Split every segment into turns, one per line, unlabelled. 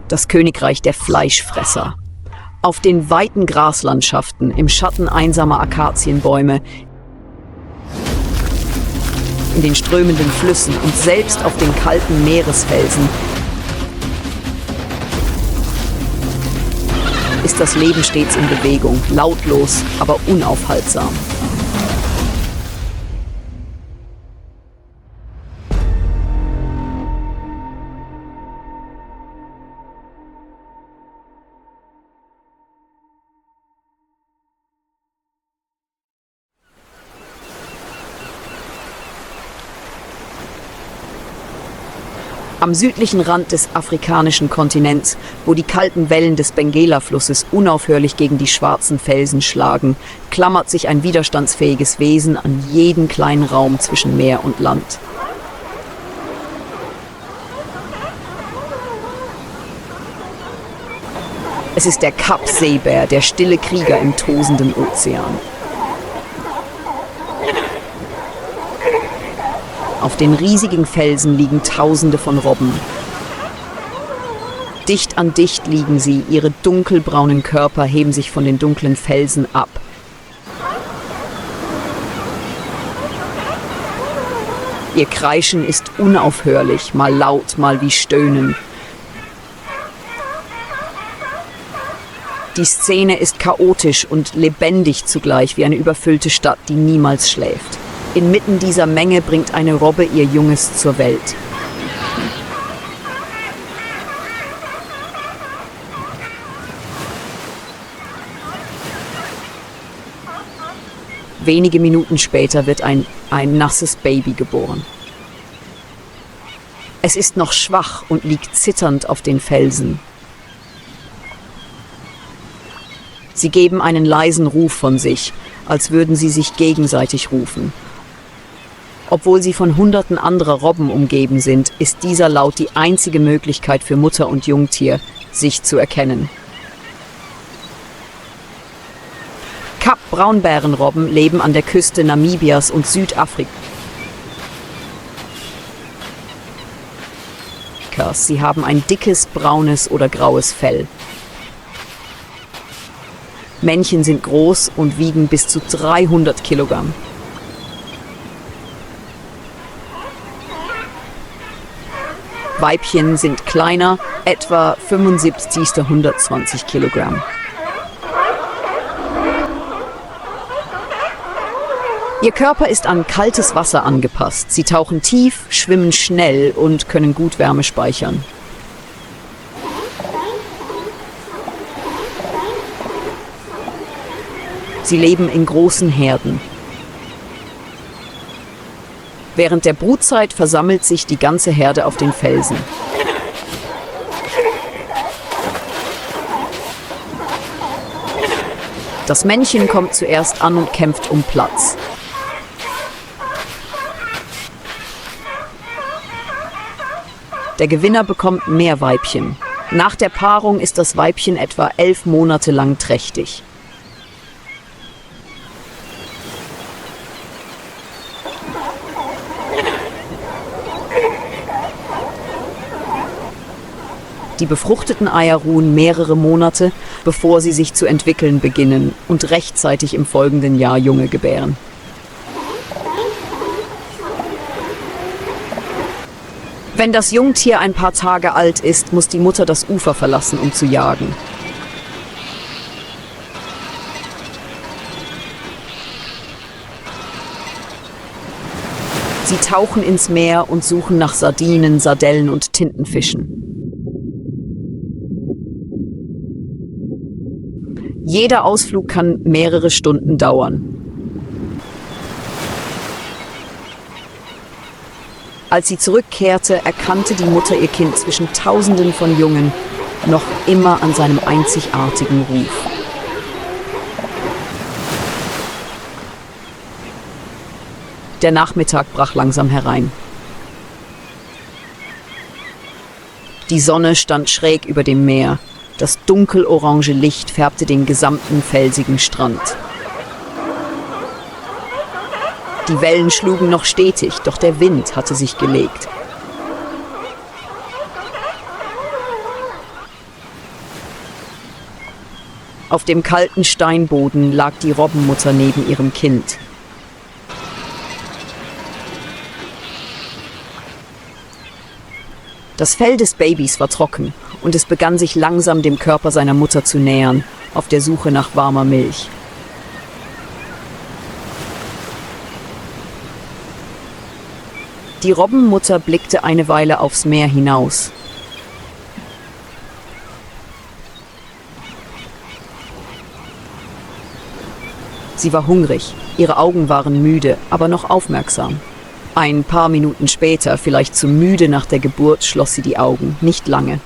Das Königreich der Fleischfresser. Auf den weiten Graslandschaften, im Schatten einsamer Akazienbäume, in den strömenden Flüssen und selbst auf den kalten Meeresfelsen ist das Leben stets in Bewegung, lautlos, aber unaufhaltsam. Am südlichen Rand des afrikanischen Kontinents, wo die kalten Wellen des Benguela-Flusses unaufhörlich gegen die schwarzen Felsen schlagen, klammert sich ein widerstandsfähiges Wesen an jeden kleinen Raum zwischen Meer und Land. Es ist der Kap-Seebär, der stille Krieger im tosenden Ozean. Auf den riesigen Felsen liegen Tausende von Robben. Dicht an dicht liegen sie, ihre dunkelbraunen Körper heben sich von den dunklen Felsen ab. Ihr Kreischen ist unaufhörlich, mal laut, mal wie Stöhnen. Die Szene ist chaotisch und lebendig zugleich wie eine überfüllte Stadt, die niemals schläft. Inmitten dieser Menge bringt eine Robbe ihr Junges zur Welt. Wenige Minuten später wird ein nasses Baby geboren. Es ist noch schwach und liegt zitternd auf den Felsen. Sie geben einen leisen Ruf von sich, als würden sie sich gegenseitig rufen. Obwohl sie von Hunderten anderer Robben umgeben sind, ist dieser Laut die einzige Möglichkeit für Mutter und Jungtier, sich zu erkennen. Kap-Braunbärenrobben leben an der Küste Namibias und Südafrikas. Sie haben ein dickes, braunes oder graues Fell. Männchen sind groß und wiegen bis zu 300 Kilogramm. Weibchen sind kleiner, etwa 75 bis 120 Kilogramm. Ihr Körper ist an kaltes Wasser angepasst. Sie tauchen tief, schwimmen schnell und können gut Wärme speichern. Sie leben in großen Herden. Während der Brutzeit versammelt sich die ganze Herde auf den Felsen. Das Männchen kommt zuerst an und kämpft um Platz. Der Gewinner bekommt mehr Weibchen. Nach der Paarung ist das Weibchen etwa 11 Monate lang trächtig. Die befruchteten Eier ruhen mehrere Monate, bevor sie sich zu entwickeln beginnen und rechtzeitig im folgenden Jahr Junge gebären. Wenn das Jungtier ein paar Tage alt ist, muss die Mutter das Ufer verlassen, um zu jagen. Sie tauchen ins Meer und suchen nach Sardinen, Sardellen und Tintenfischen. Jeder Ausflug kann mehrere Stunden dauern. Als sie zurückkehrte, erkannte die Mutter ihr Kind zwischen Tausenden von Jungen noch immer an seinem einzigartigen Ruf. Der Nachmittag brach langsam herein. Die Sonne stand schräg über dem Meer. Das dunkelorange Licht färbte den gesamten felsigen Strand. Die Wellen schlugen noch stetig, doch der Wind hatte sich gelegt. Auf dem kalten Steinboden lag die Robbenmutter neben ihrem Kind. Das Fell des Babys war trocken und es begann sich langsam dem Körper seiner Mutter zu nähern, auf der Suche nach warmer Milch. Die Robbenmutter blickte eine Weile aufs Meer hinaus. Sie war hungrig, ihre Augen waren müde, aber noch aufmerksam. Ein paar Minuten später, vielleicht zu müde nach der Geburt, schloss sie die Augen, nicht lange.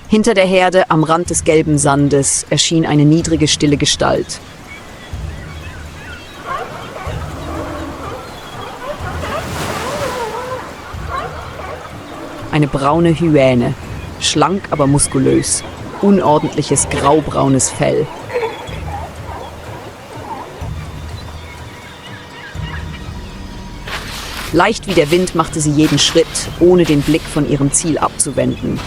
Hinter der Herde, am Rand des gelben Sandes, erschien eine niedrige, stille Gestalt. Eine braune Hyäne, schlank aber muskulös, unordentliches graubraunes Fell. Leicht wie der Wind machte sie jeden Schritt, ohne den Blick von ihrem Ziel abzuwenden,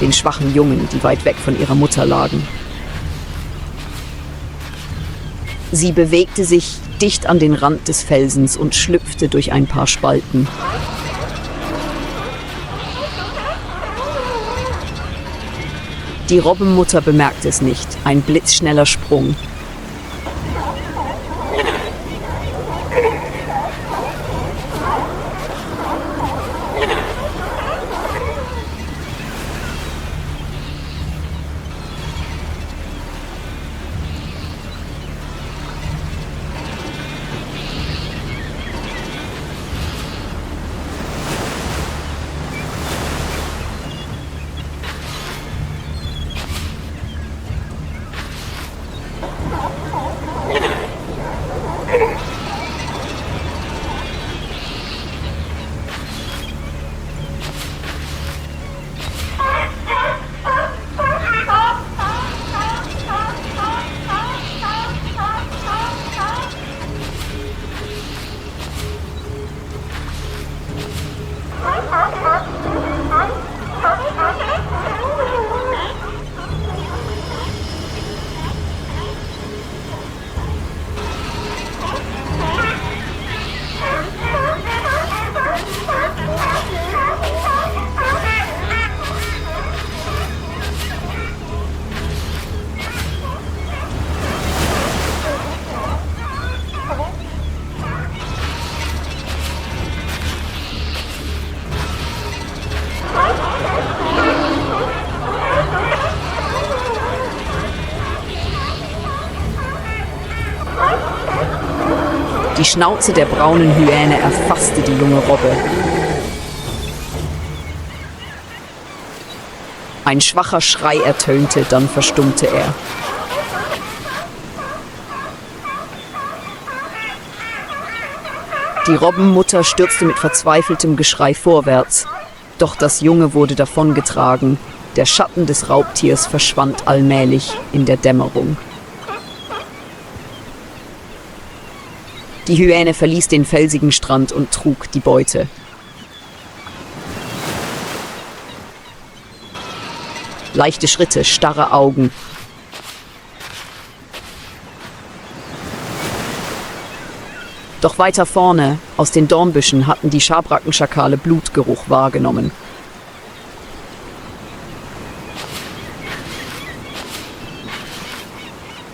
den schwachen Jungen, die weit weg von ihrer Mutter lagen. Sie bewegte sich dicht an den Rand des Felsens und schlüpfte durch ein paar Spalten. Die Robbenmutter bemerkte es nicht, ein blitzschneller Sprung. Die Schnauze der braunen Hyäne erfasste die junge Robbe. Ein schwacher Schrei ertönte, dann verstummte er. Die Robbenmutter stürzte mit verzweifeltem Geschrei vorwärts, doch das Junge wurde davongetragen. Der Schatten des Raubtiers verschwand allmählich in der Dämmerung. Die Hyäne verließ den felsigen Strand und trug die Beute. Leichte Schritte, starre Augen. Doch weiter vorne, aus den Dornbüschen, hatten die Schabrackenschakale Blutgeruch wahrgenommen.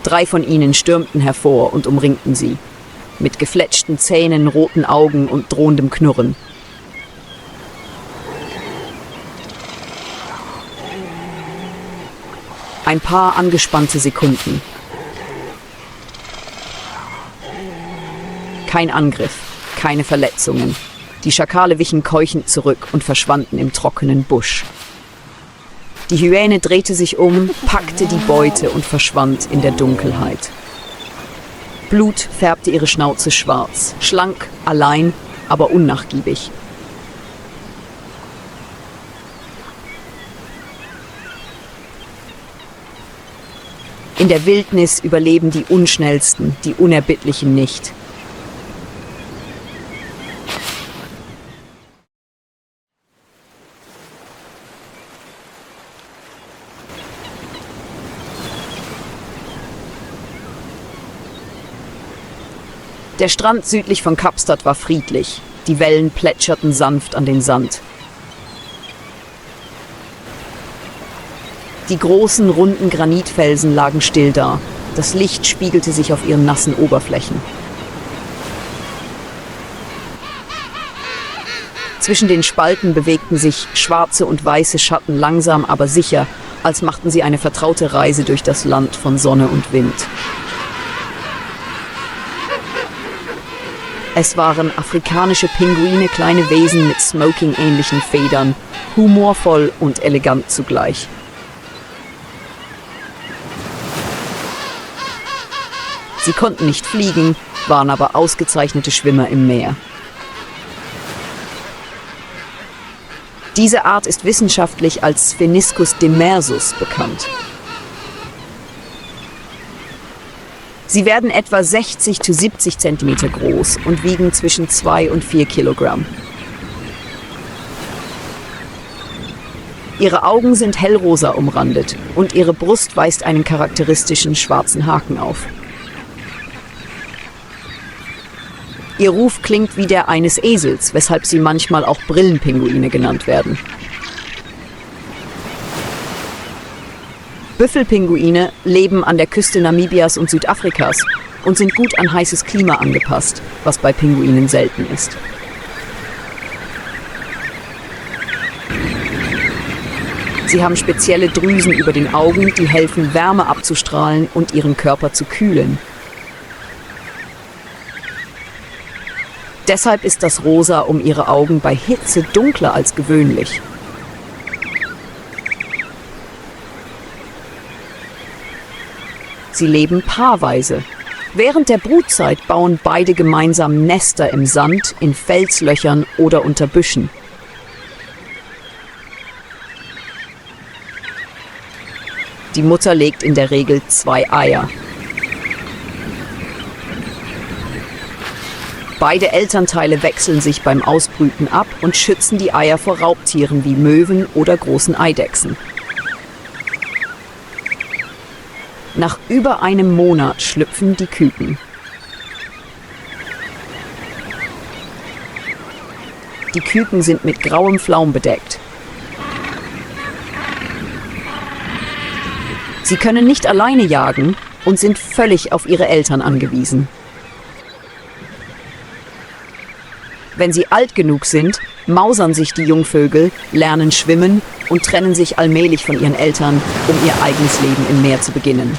Drei von ihnen stürmten hervor und umringten sie. Mit gefletschten Zähnen, roten Augen und drohendem Knurren. Ein paar angespannte Sekunden. Kein Angriff, keine Verletzungen. Die Schakale wichen keuchend zurück und verschwanden im trockenen Busch. Die Hyäne drehte sich um, packte die Beute und verschwand in der Dunkelheit. Blut färbte ihre Schnauze schwarz, schlank, allein, aber unnachgiebig. In der Wildnis überleben die Unschnellsten, die Unerbittlichen nicht. Der Strand südlich von Kapstadt war friedlich. Die Wellen plätscherten sanft an den Sand. Die großen, runden Granitfelsen lagen still da. Das Licht spiegelte sich auf ihren nassen Oberflächen. Zwischen den Spalten bewegten sich schwarze und weiße Schatten langsam, aber sicher, als machten sie eine vertraute Reise durch das Land von Sonne und Wind. Es waren afrikanische Pinguine, kleine Wesen mit Smoking-ähnlichen Federn, humorvoll und elegant zugleich. Sie konnten nicht fliegen, waren aber ausgezeichnete Schwimmer im Meer. Diese Art ist wissenschaftlich als Spheniscus demersus bekannt. Sie werden etwa 60 zu 70 Zentimeter groß und wiegen zwischen 2 und 4 Kilogramm. Ihre Augen sind hellrosa umrandet und ihre Brust weist einen charakteristischen schwarzen Haken auf. Ihr Ruf klingt wie der eines Esels, weshalb sie manchmal auch Brillenpinguine genannt werden. Büffelpinguine leben an der Küste Namibias und Südafrikas und sind gut an heißes Klima angepasst, was bei Pinguinen selten ist. Sie haben spezielle Drüsen über den Augen, die helfen, Wärme abzustrahlen und ihren Körper zu kühlen. Deshalb ist das Rosa um ihre Augen bei Hitze dunkler als gewöhnlich. Sie leben paarweise. Während der Brutzeit bauen beide gemeinsam Nester im Sand, in Felslöchern oder unter Büschen. Die Mutter legt in der Regel 2 Eier. Beide Elternteile wechseln sich beim Ausbrüten ab und schützen die Eier vor Raubtieren wie Möwen oder großen Eidechsen. Nach über einem Monat schlüpfen die Küken. Die Küken sind mit grauem Flaum bedeckt. Sie können nicht alleine jagen und sind völlig auf ihre Eltern angewiesen. Wenn sie alt genug sind, mausern sich die Jungvögel, lernen schwimmen und trennen sich allmählich von ihren Eltern, um ihr eigenes Leben im Meer zu beginnen.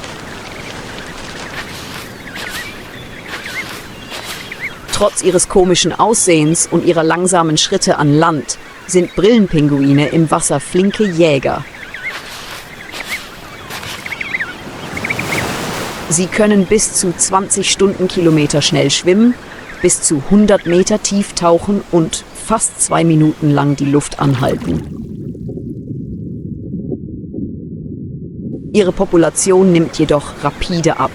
Trotz ihres komischen Aussehens und ihrer langsamen Schritte an Land sind Brillenpinguine im Wasser flinke Jäger. Sie können bis zu 20 Stundenkilometer schnell schwimmen, bis zu 100 Meter tief tauchen und fast 2 Minuten lang die Luft anhalten. Ihre Population nimmt jedoch rapide ab.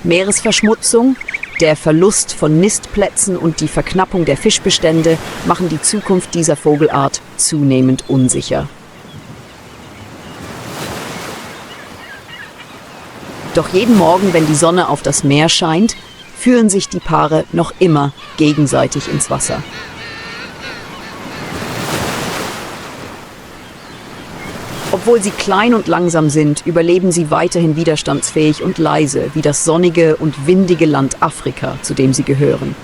Meeresverschmutzung, der Verlust von Nistplätzen und die Verknappung der Fischbestände machen die Zukunft dieser Vogelart zunehmend unsicher. Doch jeden Morgen, wenn die Sonne auf das Meer scheint, führen sich die Paare noch immer gegenseitig ins Wasser. Obwohl sie klein und langsam sind, überleben sie weiterhin widerstandsfähig und leise, wie das sonnige und windige Land Afrika, zu dem sie gehören.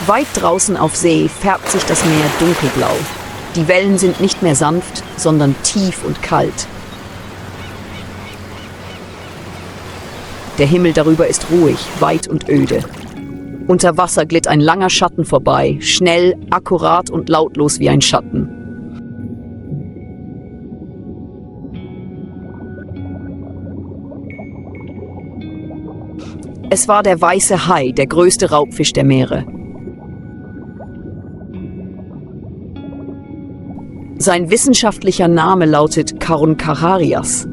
Weit draußen auf See färbt sich das Meer dunkelblau. Die Wellen sind nicht mehr sanft, sondern tief und kalt. Der Himmel darüber ist ruhig, weit und öde. Unter Wasser glitt ein langer Schatten vorbei, schnell, akkurat und lautlos wie ein Schatten. Es war der weiße Hai, der größte Raubfisch der Meere. Sein wissenschaftlicher Name lautet Caruncararias.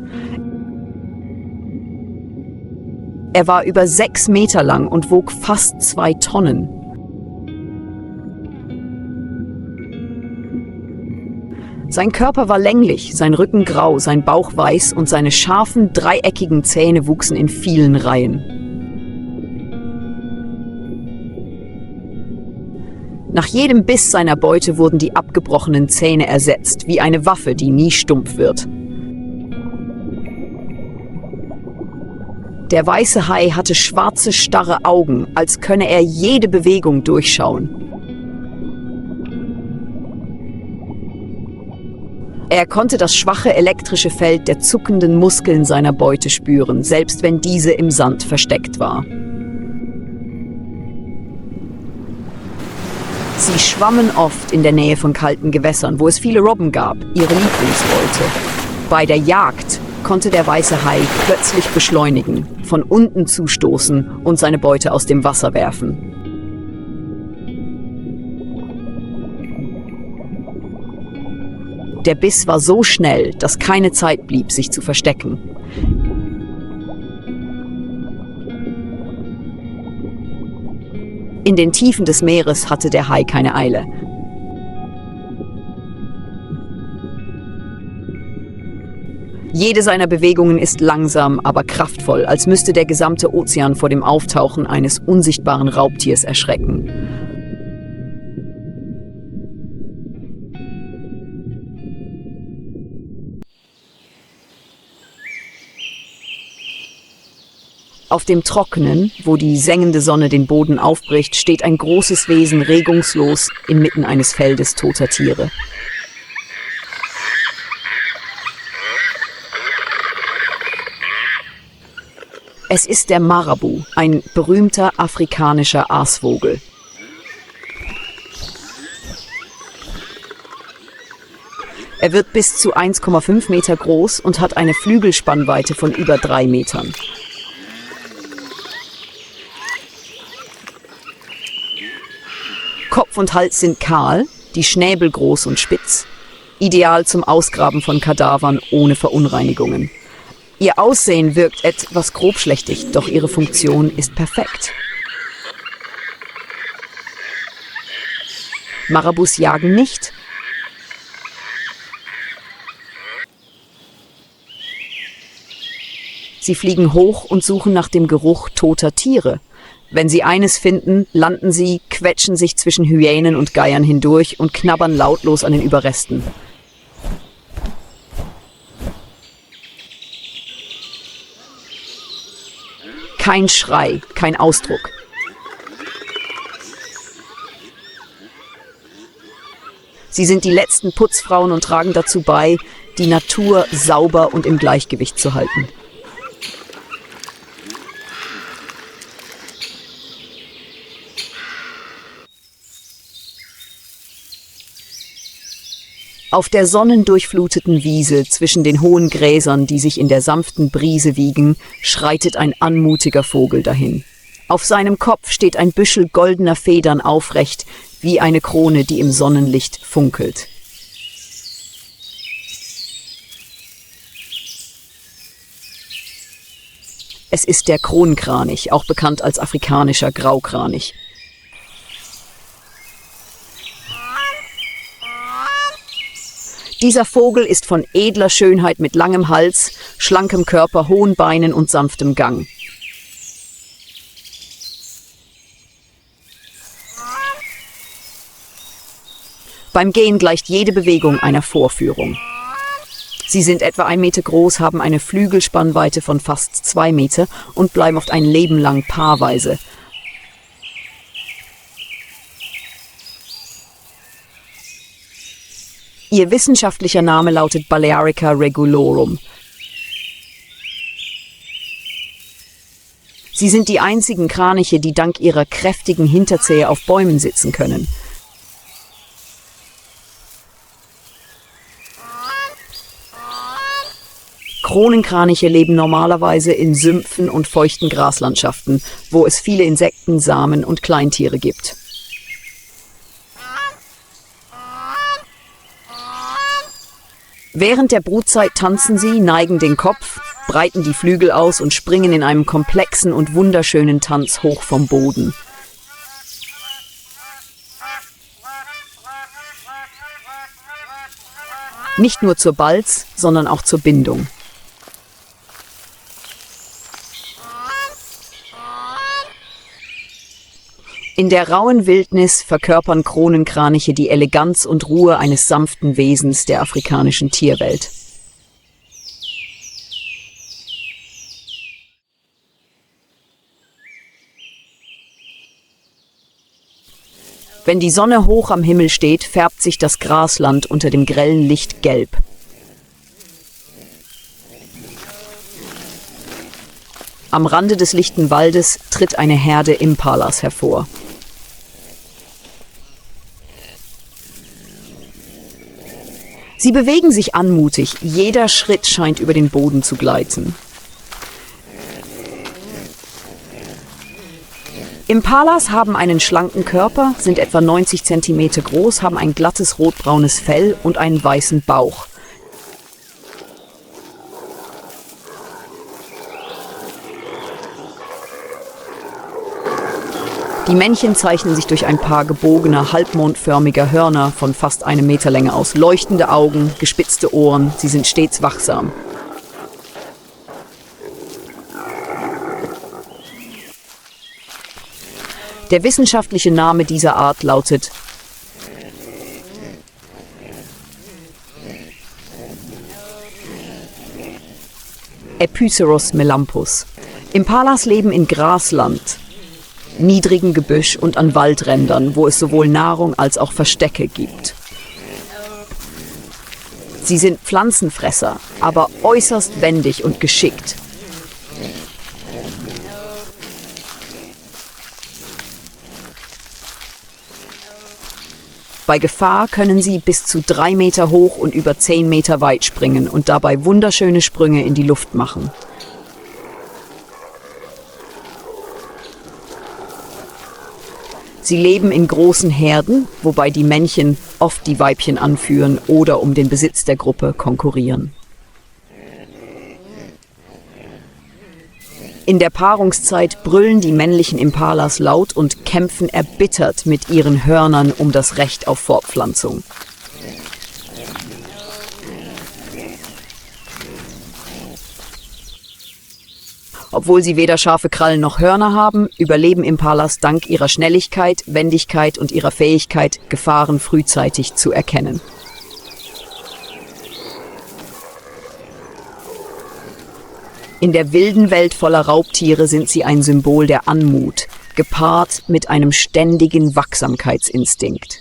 Er war über 6 Meter lang und wog fast 2 Tonnen. Sein Körper war länglich, sein Rücken grau, sein Bauch weiß und seine scharfen, dreieckigen Zähne wuchsen in vielen Reihen. Nach jedem Biss seiner Beute wurden die abgebrochenen Zähne ersetzt, wie eine Waffe, die nie stumpf wird. Der weiße Hai hatte schwarze, starre Augen, als könne er jede Bewegung durchschauen. Er konnte das schwache elektrische Feld der zuckenden Muskeln seiner Beute spüren, selbst wenn diese im Sand versteckt war. Sie schwammen oft in der Nähe von kalten Gewässern, wo es viele Robben gab, ihre Lieblingsbeute. Bei der Jagd konnte der weiße Hai plötzlich beschleunigen, von unten zustoßen und seine Beute aus dem Wasser werfen. Der Biss war so schnell, dass keine Zeit blieb, sich zu verstecken. In den Tiefen des Meeres hatte der Hai keine Eile. Jede seiner Bewegungen ist langsam, aber kraftvoll, als müsste der gesamte Ozean vor dem Auftauchen eines unsichtbaren Raubtiers erschrecken. Auf dem Trockenen, wo die sengende Sonne den Boden aufbricht, steht ein großes Wesen regungslos inmitten eines Feldes toter Tiere. Es ist der Marabu, ein berühmter afrikanischer Aasvogel. Er wird bis zu 1,5 Meter groß und hat eine Flügelspannweite von über 3 Metern. Kopf und Hals sind kahl, die Schnäbel groß und spitz. Ideal zum Ausgraben von Kadavern ohne Verunreinigungen. Ihr Aussehen wirkt etwas grobschlächtig, doch ihre Funktion ist perfekt. Marabus jagen nicht. Sie fliegen hoch und suchen nach dem Geruch toter Tiere. Wenn sie eines finden, landen sie, quetschen sich zwischen Hyänen und Geiern hindurch und knabbern lautlos an den Überresten. Kein Schrei, kein Ausdruck. Sie sind die letzten Putzfrauen und tragen dazu bei, die Natur sauber und im Gleichgewicht zu halten. Auf der sonnendurchfluteten Wiese zwischen den hohen Gräsern, die sich in der sanften Brise wiegen, schreitet ein anmutiger Vogel dahin. Auf seinem Kopf steht ein Büschel goldener Federn aufrecht, wie eine Krone, die im Sonnenlicht funkelt. Es ist der Kronkranich, auch bekannt als afrikanischer Graukranich. Dieser Vogel ist von edler Schönheit mit langem Hals, schlankem Körper, hohen Beinen und sanftem Gang. Beim Gehen gleicht jede Bewegung einer Vorführung. Sie sind etwa 1 Meter groß, haben eine Flügelspannweite von fast 2 Meter und bleiben oft ein Leben lang paarweise. Ihr wissenschaftlicher Name lautet Balearica regulorum. Sie sind die einzigen Kraniche, die dank ihrer kräftigen Hinterzehe auf Bäumen sitzen können. Kronenkraniche leben normalerweise in Sümpfen und feuchten Graslandschaften, wo es viele Insekten, Samen und Kleintiere gibt. Während der Brutzeit tanzen sie, neigen den Kopf breiten die Flügel aus und springen in einem komplexen und wunderschönen Tanz hoch vom Boden. Nicht nur zur Balz, sondern auch zur Bindung. In der rauen Wildnis verkörpern Kronenkraniche die Eleganz und Ruhe eines sanften Wesens der afrikanischen Tierwelt. Wenn die Sonne hoch am Himmel steht, färbt sich das Grasland unter dem grellen Licht gelb. Am Rande des lichten Waldes tritt eine Herde Impalas hervor. Sie bewegen sich anmutig, jeder Schritt scheint über den Boden zu gleiten. Impalas haben einen schlanken Körper, sind etwa 90 cm groß, haben ein glattes rotbraunes Fell und einen weißen Bauch. Die Männchen zeichnen sich durch ein paar gebogener, halbmondförmiger Hörner von fast 1 Meter Länge aus, leuchtende Augen, gespitzte Ohren, sie sind stets wachsam. Der wissenschaftliche Name dieser Art lautet Ephyseros melampus. Impalas leben in Grasland, niedrigem Gebüsch und an Waldrändern, wo es sowohl Nahrung als auch Verstecke gibt. Sie sind Pflanzenfresser, aber äußerst wendig und geschickt. Bei Gefahr können sie bis zu 3 Meter hoch und über 10 Meter weit springen und dabei wunderschöne Sprünge in die Luft machen. Sie leben in großen Herden, wobei die Männchen oft die Weibchen anführen oder um den Besitz der Gruppe konkurrieren. In der Paarungszeit brüllen die männlichen Impalas laut und kämpfen erbittert mit ihren Hörnern um das Recht auf Fortpflanzung. Obwohl sie weder scharfe Krallen noch Hörner haben, überleben Impalas dank ihrer Schnelligkeit, Wendigkeit und ihrer Fähigkeit, Gefahren frühzeitig zu erkennen. In der wilden Welt voller Raubtiere sind sie ein Symbol der Anmut, gepaart mit einem ständigen Wachsamkeitsinstinkt.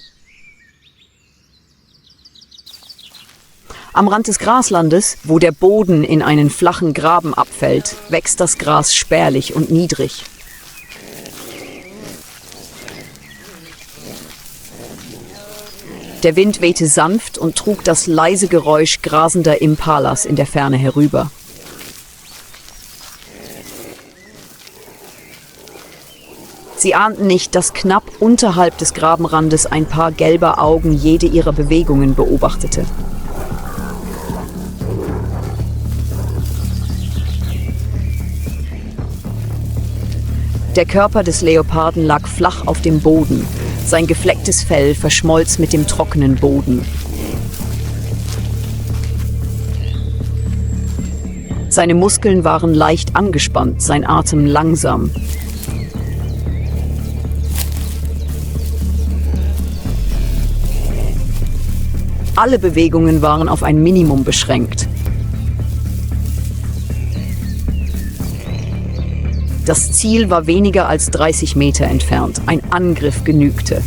Am Rand des Graslandes, wo der Boden in einen flachen Graben abfällt, wächst das Gras spärlich und niedrig. Der Wind wehte sanft und trug das leise Geräusch grasender Impalas in der Ferne herüber. Sie ahnten nicht, dass knapp unterhalb des Grabenrandes ein paar gelber Augen jede ihrer Bewegungen beobachtete. Der Körper des Leoparden lag flach auf dem Boden. Sein geflecktes Fell verschmolz mit dem trockenen Boden. Seine Muskeln waren leicht angespannt, sein Atem langsam. Alle Bewegungen waren auf ein Minimum beschränkt. Das Ziel war weniger als 30 Meter entfernt. Ein Angriff genügte.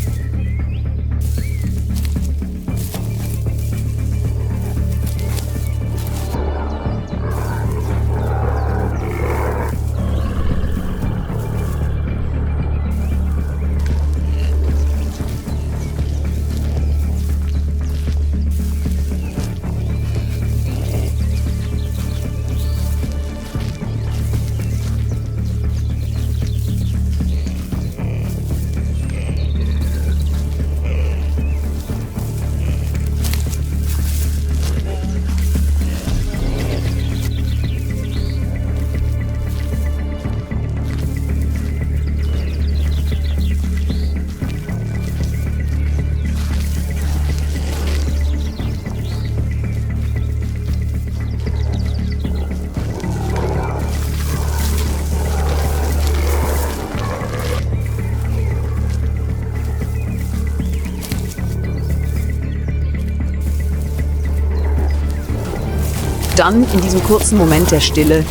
Dann, in diesem kurzen Moment der Stille,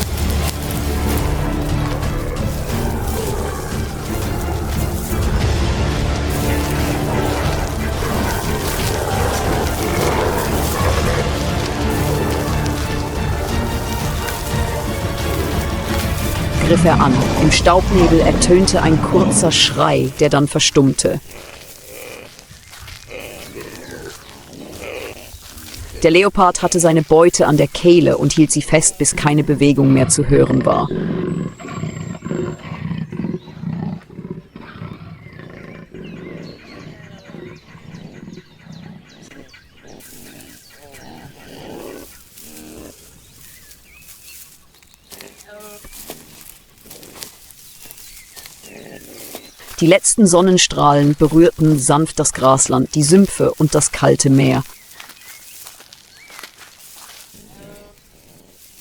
griff er an. Im Staubnebel ertönte ein kurzer Schrei, der dann verstummte. Der Leopard hatte seine Beute an der Kehle und hielt sie fest, bis keine Bewegung mehr zu hören war. Die letzten Sonnenstrahlen berührten sanft das Grasland, die Sümpfe und das kalte Meer.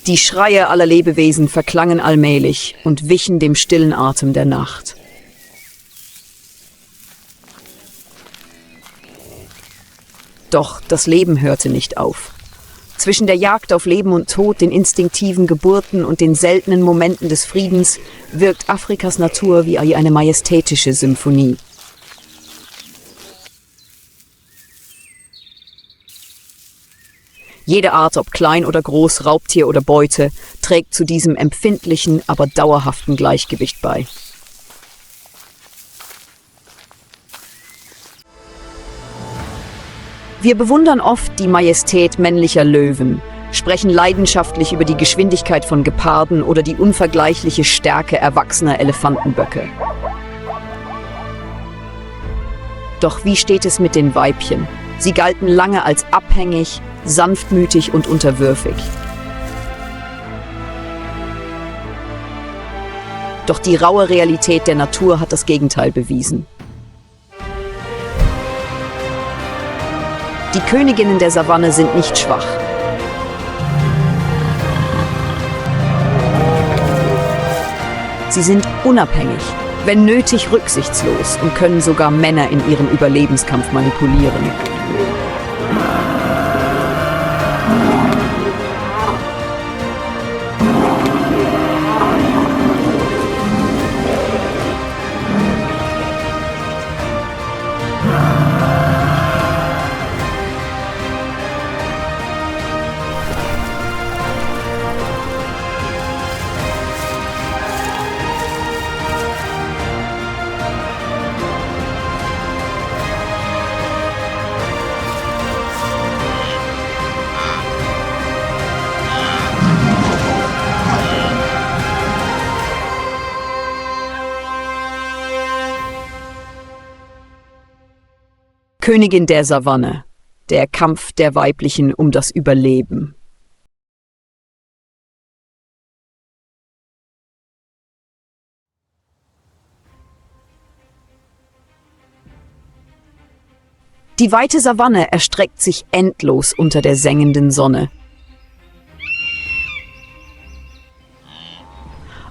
Die Schreie aller Lebewesen verklangen allmählich und wichen dem stillen Atem der Nacht. Doch das Leben hörte nicht auf. Zwischen der Jagd auf Leben und Tod, den instinktiven Geburten und den seltenen Momenten des Friedens wirkt Afrikas Natur wie eine majestätische Symphonie. Jede Art, ob klein oder groß, Raubtier oder Beute, trägt zu diesem empfindlichen, aber dauerhaften Gleichgewicht bei. Wir bewundern oft die Majestät männlicher Löwen, sprechen leidenschaftlich über die Geschwindigkeit von Geparden oder die unvergleichliche Stärke erwachsener Elefantenböcke. Doch wie steht es mit den Weibchen? Sie galten lange als abhängig, sanftmütig und unterwürfig. Doch die raue Realität der Natur hat das Gegenteil bewiesen. Die Königinnen der Savanne sind nicht schwach. Sie sind unabhängig, wenn nötig rücksichtslos und können sogar Männer in ihrem Überlebenskampf manipulieren. Königin der Savanne, der Kampf der Weiblichen um das Überleben. Die weite Savanne erstreckt sich endlos unter der sengenden Sonne.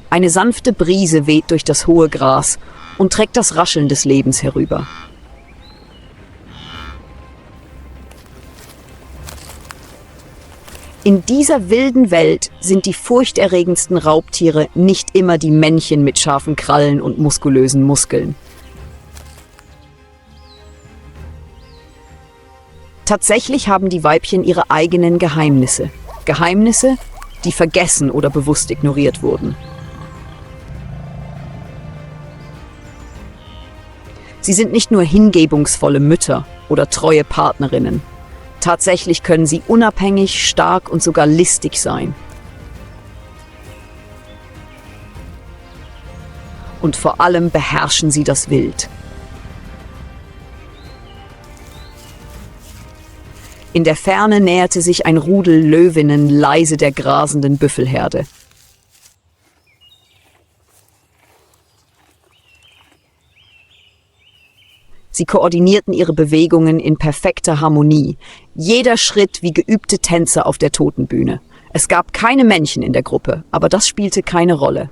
Eine sanfte Brise weht durch das hohe Gras und trägt das Rascheln des Lebens herüber. In dieser wilden Welt sind die furchterregendsten Raubtiere nicht immer die Männchen mit scharfen Krallen und muskulösen Muskeln. Tatsächlich haben die Weibchen ihre eigenen Geheimnisse. Geheimnisse, die vergessen oder bewusst ignoriert wurden. Sie sind nicht nur hingebungsvolle Mütter oder treue Partnerinnen. Tatsächlich können sie unabhängig, stark und sogar listig sein. Und vor allem beherrschen sie das Wild. In der Ferne näherte sich ein Rudel Löwinnen leise der grasenden Büffelherde. Sie koordinierten ihre Bewegungen in perfekter Harmonie. Jeder Schritt wie geübte Tänzer auf der Totenbühne. Es gab keine Männchen in der Gruppe, aber das spielte keine Rolle.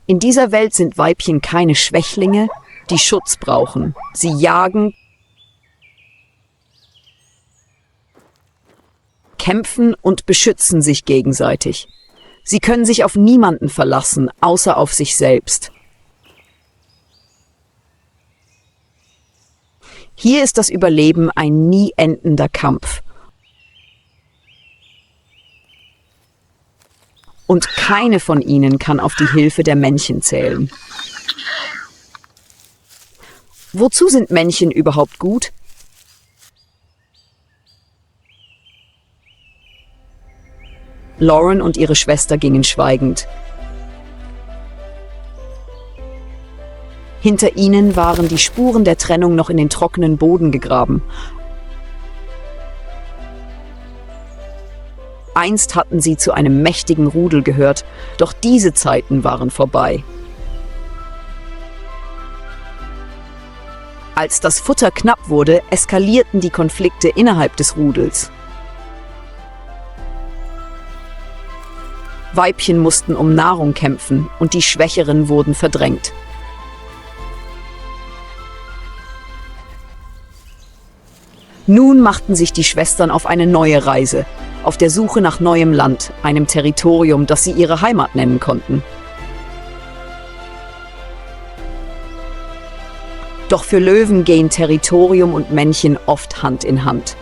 In dieser Welt sind Weibchen keine Schwächlinge, die Schutz brauchen. Sie jagen, kämpfen und beschützen sich gegenseitig. Sie können sich auf niemanden verlassen, außer auf sich selbst. Hier ist das Überleben ein nie endender Kampf. Und keine von ihnen kann auf die Hilfe der Männchen zählen. Wozu sind Männchen überhaupt gut? Lauren und ihre Schwester gingen schweigend. Hinter ihnen waren die Spuren der Trennung noch in den trockenen Boden gegraben. Einst hatten sie zu einem mächtigen Rudel gehört, doch diese Zeiten waren vorbei. Als das Futter knapp wurde, eskalierten die Konflikte innerhalb des Rudels. Weibchen mussten um Nahrung kämpfen und die Schwächeren wurden verdrängt. Nun machten sich die Schwestern auf eine neue Reise, auf der Suche nach neuem Land, einem Territorium, das sie ihre Heimat nennen konnten. Doch für Löwen gehen Territorium und Männchen oft Hand in Hand.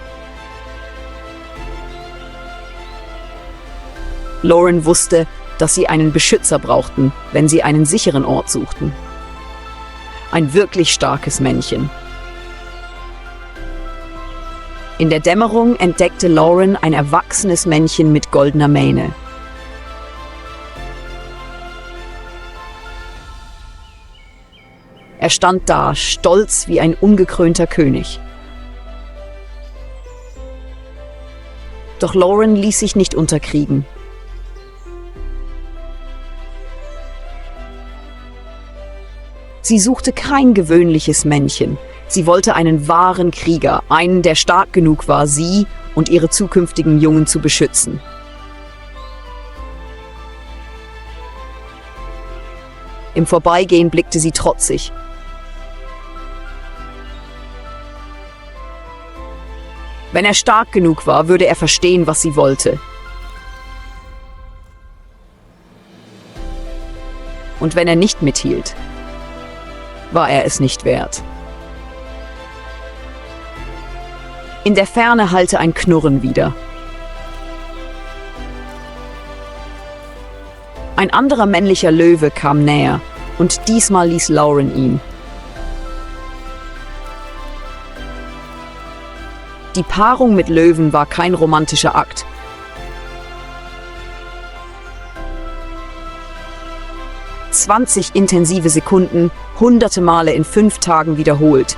Lauren wusste, dass sie einen Beschützer brauchten, wenn sie einen sicheren Ort suchten. Ein wirklich starkes Männchen. In der Dämmerung entdeckte Lauren ein erwachsenes Männchen mit goldener Mähne. Er stand da, stolz wie ein ungekrönter König. Doch Lauren ließ sich nicht unterkriegen. Sie suchte kein gewöhnliches Männchen. Sie wollte einen wahren Krieger, einen, der stark genug war, sie und ihre zukünftigen Jungen zu beschützen. Im Vorbeigehen blickte sie trotzig. Wenn er stark genug war, würde er verstehen, was sie wollte. Und wenn er nicht mithielt, war er es nicht wert. In der Ferne hallte ein Knurren wieder. Ein anderer männlicher Löwe kam näher und diesmal ließ Lauren ihn. Die Paarung mit Löwen war kein romantischer Akt. »20 intensive Sekunden, hunderte Male in 5 Tagen wiederholt.«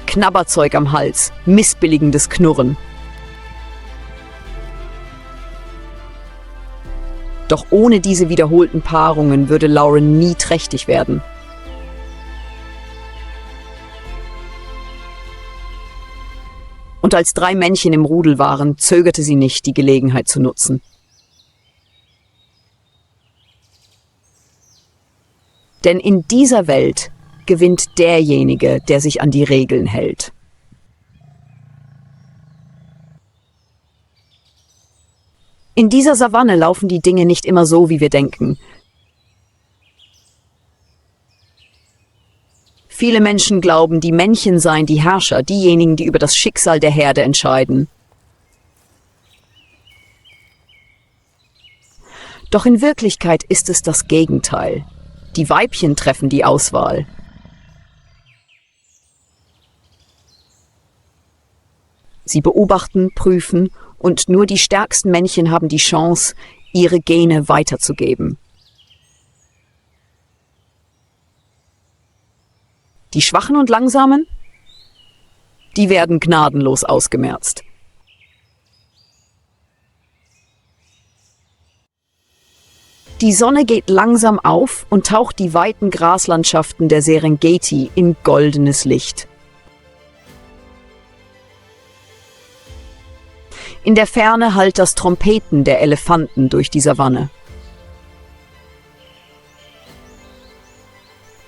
Knabberzeug am Hals, missbilligendes Knurren. Doch ohne diese wiederholten Paarungen würde Lauren nie trächtig werden. Und als 3 Männchen im Rudel waren, zögerte sie nicht, die Gelegenheit zu nutzen. Denn in dieser Welt gewinnt derjenige, der sich an die Regeln hält. In dieser Savanne laufen die Dinge nicht immer so, wie wir denken. Viele Menschen glauben, die Männchen seien die Herrscher, diejenigen, die über das Schicksal der Herde entscheiden. Doch in Wirklichkeit ist es das Gegenteil. Die Weibchen treffen die Auswahl. Sie beobachten, prüfen und nur die stärksten Männchen haben die Chance, ihre Gene weiterzugeben. Die Schwachen und Langsamen? Die werden gnadenlos ausgemerzt. Die Sonne geht langsam auf und taucht die weiten Graslandschaften der Serengeti in goldenes Licht. In der Ferne hallt das Trompeten der Elefanten durch die Savanne.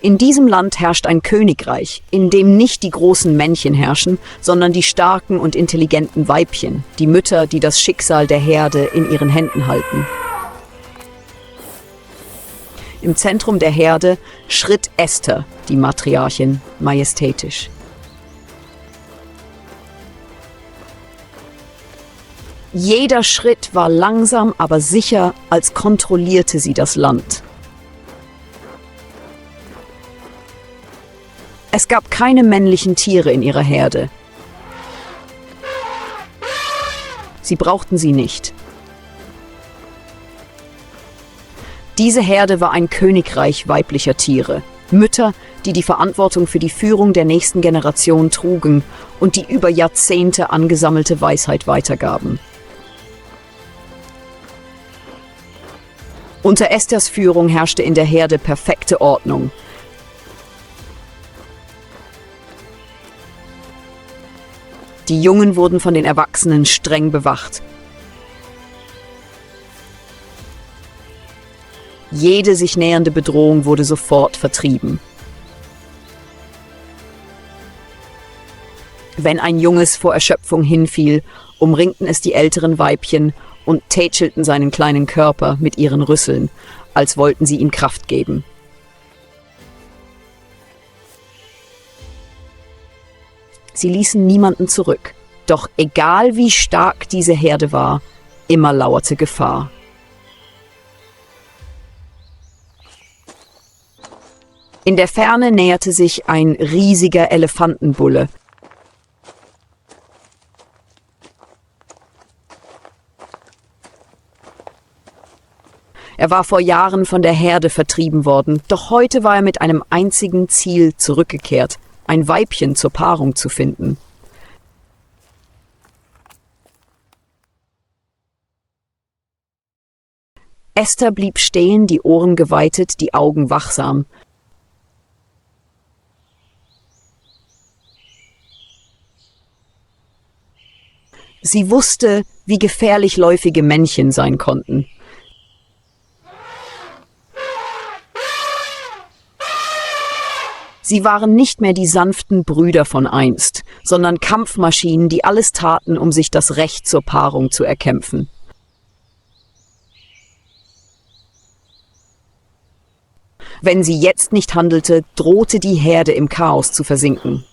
In diesem Land herrscht ein Königreich, in dem nicht die großen Männchen herrschen, sondern die starken und intelligenten Weibchen, die Mütter, die das Schicksal der Herde in ihren Händen halten. Im Zentrum der Herde schritt Esther, die Matriarchin, majestätisch. Jeder Schritt war langsam, aber sicher, als kontrollierte sie das Land. Es gab keine männlichen Tiere in ihrer Herde. Sie brauchten sie nicht. Diese Herde war ein Königreich weiblicher Tiere. Mütter, die die Verantwortung für die Führung der nächsten Generation trugen und die über Jahrzehnte angesammelte Weisheit weitergaben. Unter Esthers Führung herrschte in der Herde perfekte Ordnung. Die Jungen wurden von den Erwachsenen streng bewacht. Jede sich nähernde Bedrohung wurde sofort vertrieben. Wenn ein Junges vor Erschöpfung hinfiel, umringten es die älteren Weibchen und tätschelten seinen kleinen Körper mit ihren Rüsseln, als wollten sie ihm Kraft geben. Sie ließen niemanden zurück, doch egal wie stark diese Herde war, immer lauerte Gefahr. In der Ferne näherte sich ein riesiger Elefantenbulle. Er war vor Jahren von der Herde vertrieben worden, doch heute war er mit einem einzigen Ziel zurückgekehrt: ein Weibchen zur Paarung zu finden. Esther blieb stehen, die Ohren geweitet, die Augen wachsam. Sie wusste, wie gefährlich läufige Männchen sein konnten. Sie waren nicht mehr die sanften Brüder von einst, sondern Kampfmaschinen, die alles taten, um sich das Recht zur Paarung zu erkämpfen. Wenn sie jetzt nicht handelte, drohte die Herde im Chaos zu versinken.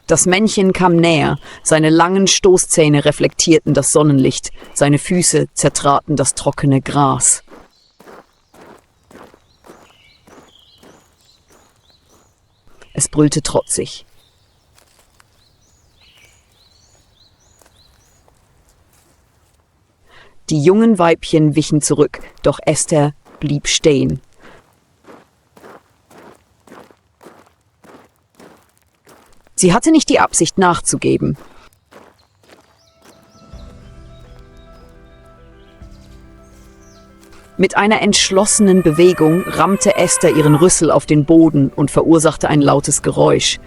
Das Männchen kam näher, seine langen Stoßzähne reflektierten das Sonnenlicht, seine Füße zertraten das trockene Gras. Es brüllte trotzig. Die jungen Weibchen wichen zurück, doch Esther blieb stehen. Sie hatte nicht die Absicht nachzugeben. Mit einer entschlossenen Bewegung rammte Esther ihren Rüssel auf den Boden und verursachte ein lautes Geräusch.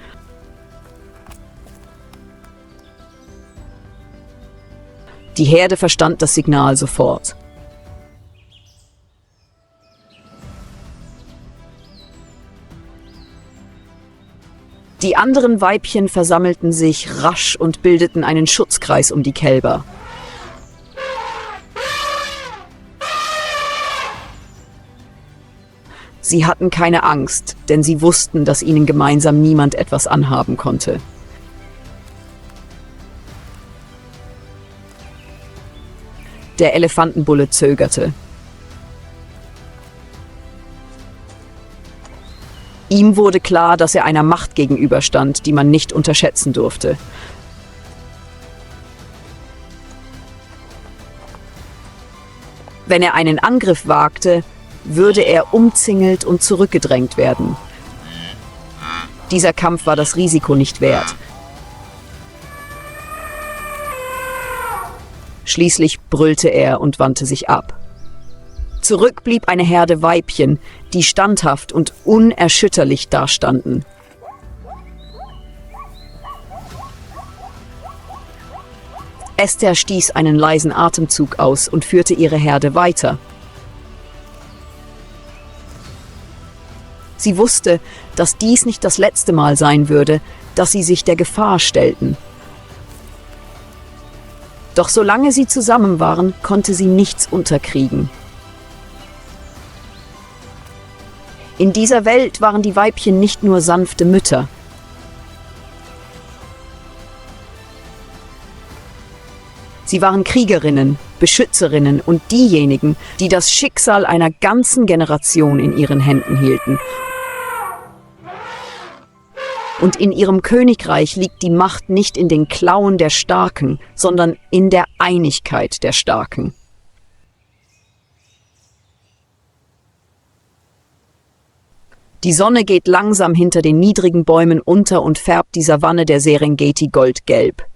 Die Herde verstand das Signal sofort. Die anderen Weibchen versammelten sich rasch und bildeten einen Schutzkreis um die Kälber. Sie hatten keine Angst, denn sie wussten, dass ihnen gemeinsam niemand etwas anhaben konnte. Der Elefantenbulle zögerte. Ihm wurde klar, dass er einer Macht gegenüberstand, die man nicht unterschätzen durfte. Wenn er einen Angriff wagte, würde er umzingelt und zurückgedrängt werden. Dieser Kampf war das Risiko nicht wert. Schließlich brüllte er und wandte sich ab. Zurück blieb eine Herde Weibchen, die standhaft und unerschütterlich dastanden. Esther stieß einen leisen Atemzug aus und führte ihre Herde weiter. Sie wusste, dass dies nicht das letzte Mal sein würde, dass sie sich der Gefahr stellten. Doch solange sie zusammen waren, konnte sie nichts unterkriegen. In dieser Welt waren die Weibchen nicht nur sanfte Mütter. Sie waren Kriegerinnen, Beschützerinnen und diejenigen, die das Schicksal einer ganzen Generation in ihren Händen hielten. Und in ihrem Königreich liegt die Macht nicht in den Klauen der Starken, sondern in der Einigkeit der Starken. Die Sonne geht langsam hinter den niedrigen Bäumen unter und färbt die Savanne der Serengeti goldgelb.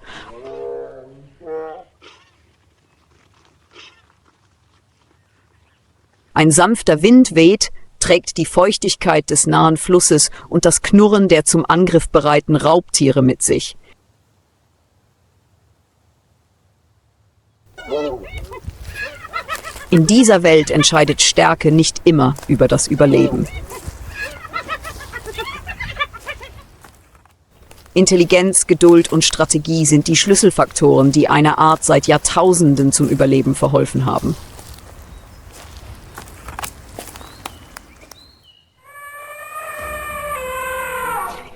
Ein sanfter Wind weht, trägt die Feuchtigkeit des nahen Flusses und das Knurren der zum Angriff bereiten Raubtiere mit sich. In dieser Welt entscheidet Stärke nicht immer über das Überleben. Intelligenz, Geduld und Strategie sind die Schlüsselfaktoren, die einer Art seit Jahrtausenden zum Überleben verholfen haben.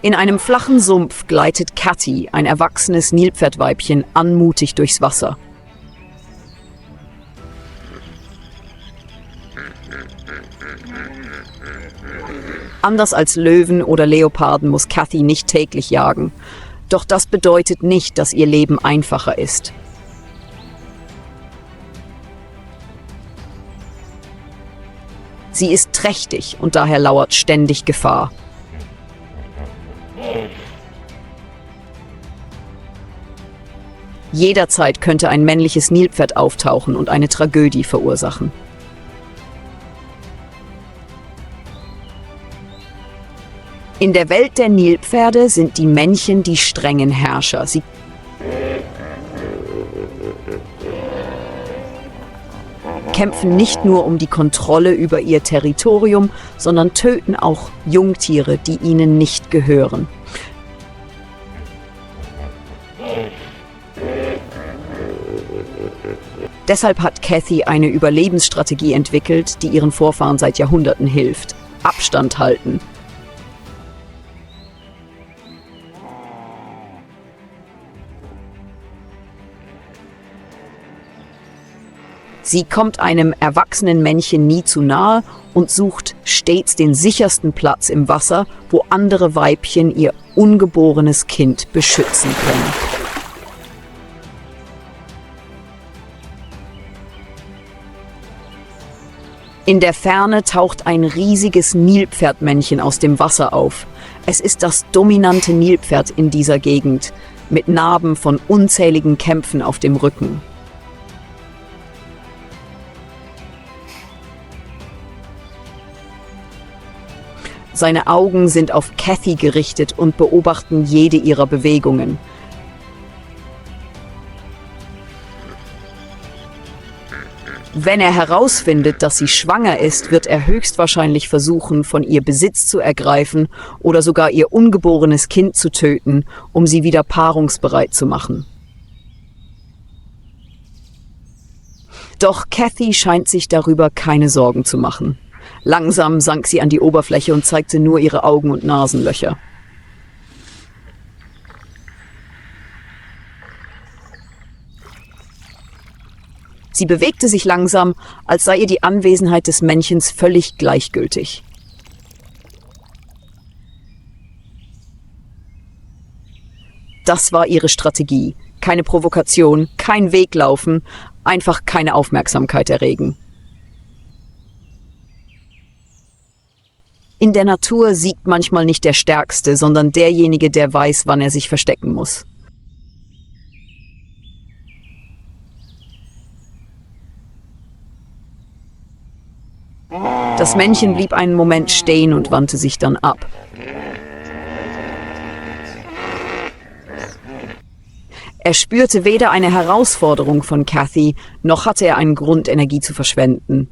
In einem flachen Sumpf gleitet Cathy, ein erwachsenes Nilpferdweibchen, anmutig durchs Wasser. Anders als Löwen oder Leoparden muss Cathy nicht täglich jagen. Doch das bedeutet nicht, dass ihr Leben einfacher ist. Sie ist trächtig und daher lauert ständig Gefahr. Jederzeit könnte ein männliches Nilpferd auftauchen und eine Tragödie verursachen. In der Welt der Nilpferde sind die Männchen die strengen Herrscher. Sie kämpfen nicht nur um die Kontrolle über ihr Territorium, sondern töten auch Jungtiere, die ihnen nicht gehören. Deshalb hat Cathy eine Überlebensstrategie entwickelt, die ihren Vorfahren seit Jahrhunderten hilft. Abstand halten. Sie kommt einem erwachsenen Männchen nie zu nahe und sucht stets den sichersten Platz im Wasser, wo andere Weibchen ihr ungeborenes Kind beschützen können. In der Ferne taucht ein riesiges Nilpferdmännchen aus dem Wasser auf. Es ist das dominante Nilpferd in dieser Gegend, mit Narben von unzähligen Kämpfen auf dem Rücken. Seine Augen sind auf Cathy gerichtet und beobachten jede ihrer Bewegungen. Wenn er herausfindet, dass sie schwanger ist, wird er höchstwahrscheinlich versuchen, von ihr Besitz zu ergreifen oder sogar ihr ungeborenes Kind zu töten, um sie wieder paarungsbereit zu machen. Doch Cathy scheint sich darüber keine Sorgen zu machen. Langsam sank sie an die Oberfläche und zeigte nur ihre Augen und Nasenlöcher. Sie bewegte sich langsam, als sei ihr die Anwesenheit des Männchens völlig gleichgültig. Das war ihre Strategie. Keine Provokation, kein Weglaufen, einfach keine Aufmerksamkeit erregen. In der Natur siegt manchmal nicht der Stärkste, sondern derjenige, der weiß, wann er sich verstecken muss. Das Männchen blieb einen Moment stehen und wandte sich dann ab. Er spürte weder eine Herausforderung von Kathy, noch hatte er einen Grund, Energie zu verschwenden.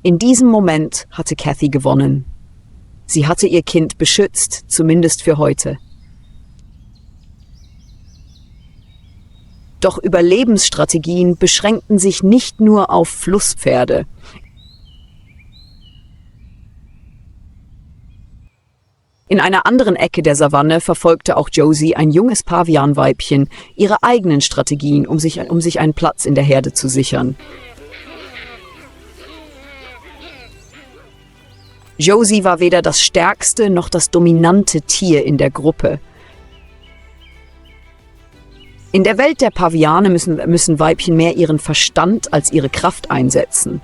In diesem Moment hatte Kathy gewonnen. Sie hatte ihr Kind beschützt, zumindest für heute. Doch Überlebensstrategien beschränkten sich nicht nur auf Flusspferde. In einer anderen Ecke der Savanne verfolgte auch Josie, ein junges Pavianweibchen, ihre eigenen Strategien, um sich einen Platz in der Herde zu sichern. Josie war weder das stärkste noch das dominante Tier in der Gruppe. In der Welt der Paviane müssen Weibchen mehr ihren Verstand als ihre Kraft einsetzen.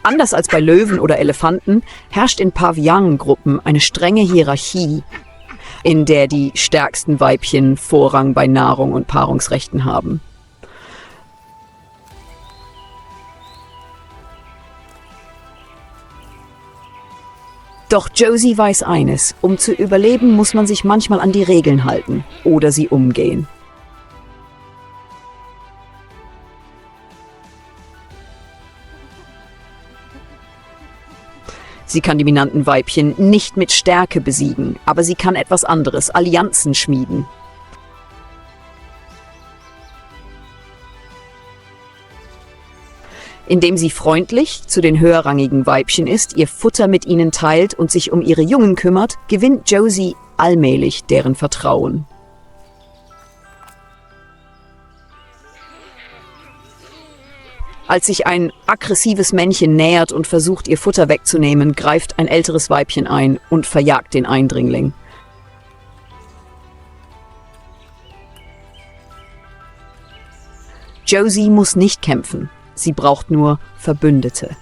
Anders als bei Löwen oder Elefanten herrscht in Paviangruppen eine strenge Hierarchie, in der die stärksten Weibchen Vorrang bei Nahrung und Paarungsrechten haben. Doch Josie weiß eines: Um zu überleben, muss man sich manchmal an die Regeln halten oder sie umgehen. Sie kann die dominanten Weibchen nicht mit Stärke besiegen, aber sie kann etwas anderes: Allianzen schmieden. Indem sie freundlich zu den höherrangigen Weibchen ist, ihr Futter mit ihnen teilt und sich um ihre Jungen kümmert, gewinnt Josie allmählich deren Vertrauen. Als sich ein aggressives Männchen nähert und versucht, ihr Futter wegzunehmen, greift ein älteres Weibchen ein und verjagt den Eindringling. Josie muss nicht kämpfen. Sie braucht nur Verbündete.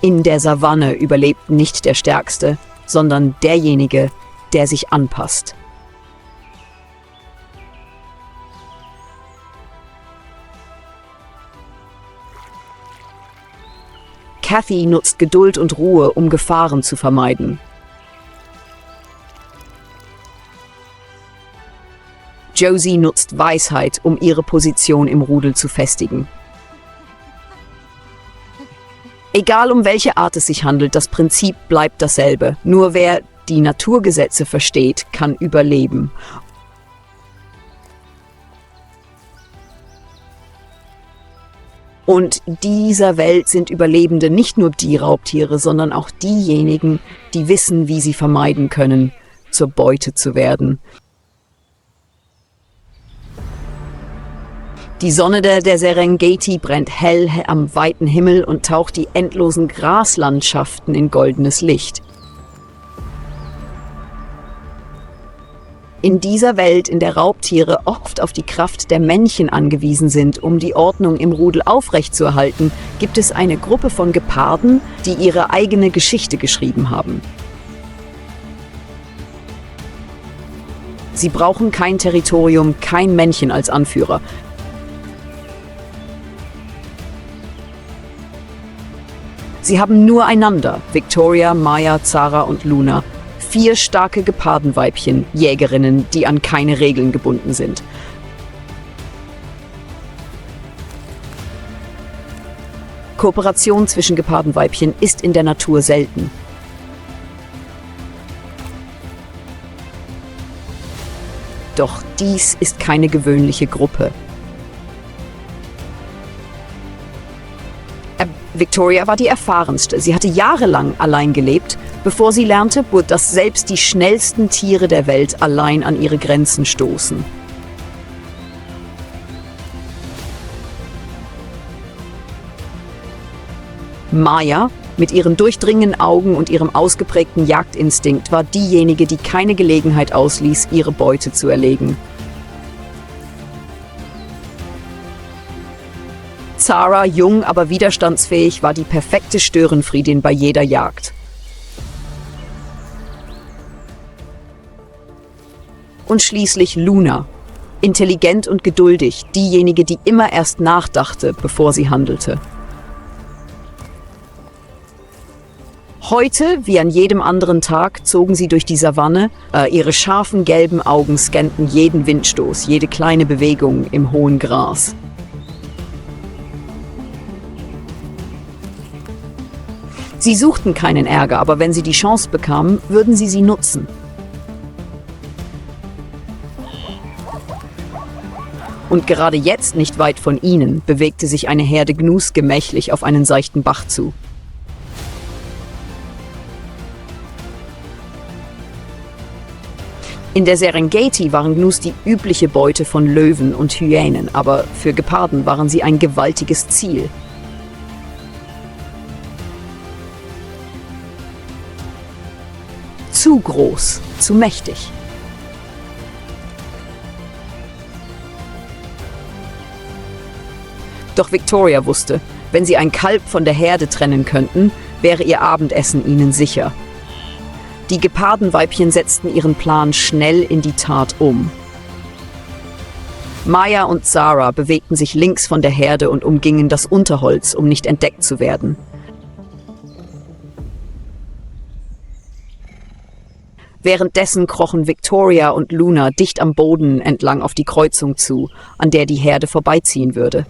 In der Savanne überlebt nicht der Stärkste, sondern derjenige, der sich anpasst. Kathy nutzt Geduld und Ruhe, um Gefahren zu vermeiden. Josie nutzt Weisheit, um ihre Position im Rudel zu festigen. Egal um welche Art es sich handelt, das Prinzip bleibt dasselbe. Nur wer die Naturgesetze versteht, kann überleben. Und dieser Welt sind Überlebende nicht nur die Raubtiere, sondern auch diejenigen, die wissen, wie sie vermeiden können, zur Beute zu werden. Die Sonne der Serengeti brennt hell am weiten Himmel und taucht die endlosen Graslandschaften in goldenes Licht. In dieser Welt, in der Raubtiere oft auf die Kraft der Männchen angewiesen sind, um die Ordnung im Rudel aufrechtzuerhalten, gibt es eine Gruppe von Geparden, die ihre eigene Geschichte geschrieben haben. Sie brauchen kein Territorium, kein Männchen als Anführer. Sie haben nur einander: Victoria, Maya, Zara und Luna. 4 starke Gepardenweibchen, Jägerinnen, die an keine Regeln gebunden sind. Kooperation zwischen Gepardenweibchen ist in der Natur selten. Doch dies ist keine gewöhnliche Gruppe. Victoria war die erfahrenste. Sie hatte jahrelang allein gelebt, bevor sie lernte, dass selbst die schnellsten Tiere der Welt allein an ihre Grenzen stoßen. Maya, mit ihren durchdringenden Augen und ihrem ausgeprägten Jagdinstinkt, war diejenige, die keine Gelegenheit ausließ, ihre Beute zu erlegen. Zara, jung, aber widerstandsfähig, war die perfekte Störenfriedin bei jeder Jagd. Und schließlich Luna, intelligent und geduldig, diejenige, die immer erst nachdachte, bevor sie handelte. Heute, wie an jedem anderen Tag, zogen sie durch die Savanne. Ihre scharfen gelben Augen scannten jeden Windstoß, jede kleine Bewegung im hohen Gras. Sie suchten keinen Ärger, aber wenn sie die Chance bekamen, würden sie nutzen. Und gerade jetzt, nicht weit von ihnen, bewegte sich eine Herde Gnus gemächlich auf einen seichten Bach zu. In der Serengeti waren Gnus die übliche Beute von Löwen und Hyänen, aber für Geparden waren sie ein gewaltiges Ziel. Zu groß, zu mächtig. Doch Victoria wusste, wenn sie ein Kalb von der Herde trennen könnten, wäre ihr Abendessen ihnen sicher. Die Gepardenweibchen setzten ihren Plan schnell in die Tat um. Maya und Zara bewegten sich links von der Herde und umgingen das Unterholz, um nicht entdeckt zu werden. Währenddessen krochen Victoria und Luna dicht am Boden entlang auf die Kreuzung zu, an der die Herde vorbeiziehen würde.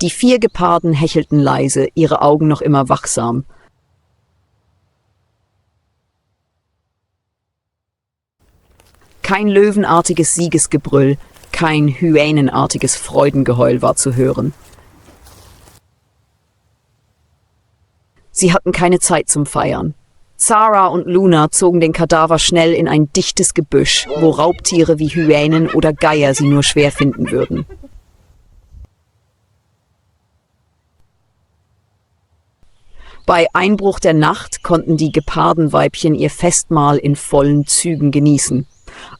Die 4 Geparden hechelten leise, ihre Augen noch immer wachsam. Kein löwenartiges Siegesgebrüll, kein hyänenartiges Freudengeheul war zu hören. Sie hatten keine Zeit zum Feiern. Zara und Luna zogen den Kadaver schnell in ein dichtes Gebüsch, wo Raubtiere wie Hyänen oder Geier sie nur schwer finden würden. Bei Einbruch der Nacht konnten die Gepardenweibchen ihr Festmahl in vollen Zügen genießen.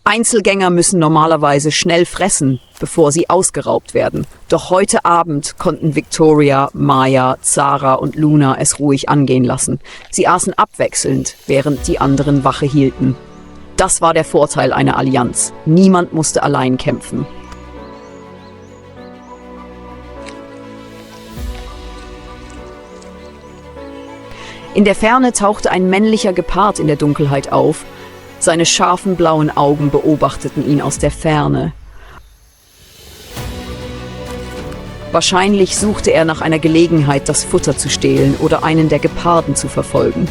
Einzelgänger müssen normalerweise schnell fressen, bevor sie ausgeraubt werden. Doch heute Abend konnten Victoria, Maya, Zara und Luna es ruhig angehen lassen. Sie aßen abwechselnd, während die anderen Wache hielten. Das war der Vorteil einer Allianz. Niemand musste allein kämpfen. In der Ferne tauchte ein männlicher Gepard in der Dunkelheit auf. Seine scharfen blauen Augen beobachteten ihn aus der Ferne. Wahrscheinlich suchte er nach einer Gelegenheit, das Futter zu stehlen oder einen der Geparden zu verfolgen.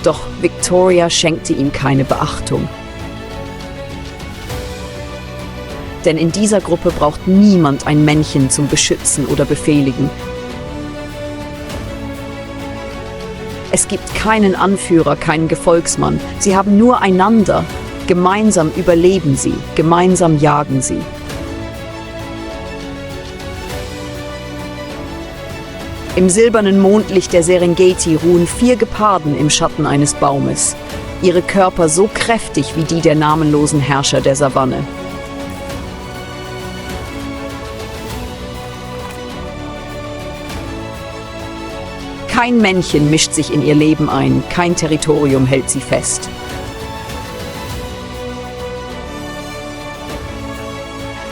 Doch Victoria schenkte ihm keine Beachtung. Denn in dieser Gruppe braucht niemand ein Männchen zum Beschützen oder Befehligen. Es gibt keinen Anführer, keinen Gefolgsmann. Sie haben nur einander. Gemeinsam überleben sie, gemeinsam jagen sie. Im silbernen Mondlicht der Serengeti ruhen 4 Geparden im Schatten eines Baumes. Ihre Körper so kräftig wie die der namenlosen Herrscher der Savanne. Kein Männchen mischt sich in ihr Leben ein, kein Territorium hält sie fest.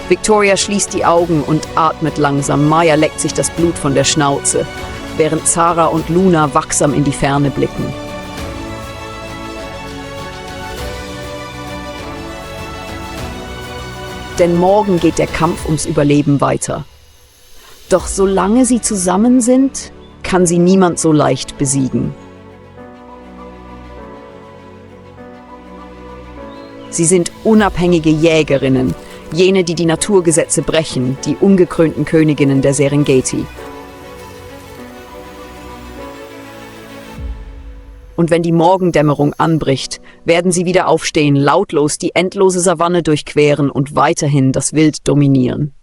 Victoria schließt die Augen und atmet langsam. Maya leckt sich das Blut von der Schnauze, während Zara und Luna wachsam in die Ferne blicken. Denn morgen geht der Kampf ums Überleben weiter. Doch solange sie zusammen sind, kann sie niemand so leicht besiegen. Sie sind unabhängige Jägerinnen, jene, die die Naturgesetze brechen, die ungekrönten Königinnen der Serengeti. Und wenn die Morgendämmerung anbricht, werden sie wieder aufstehen, lautlos die endlose Savanne durchqueren und weiterhin das Wild dominieren.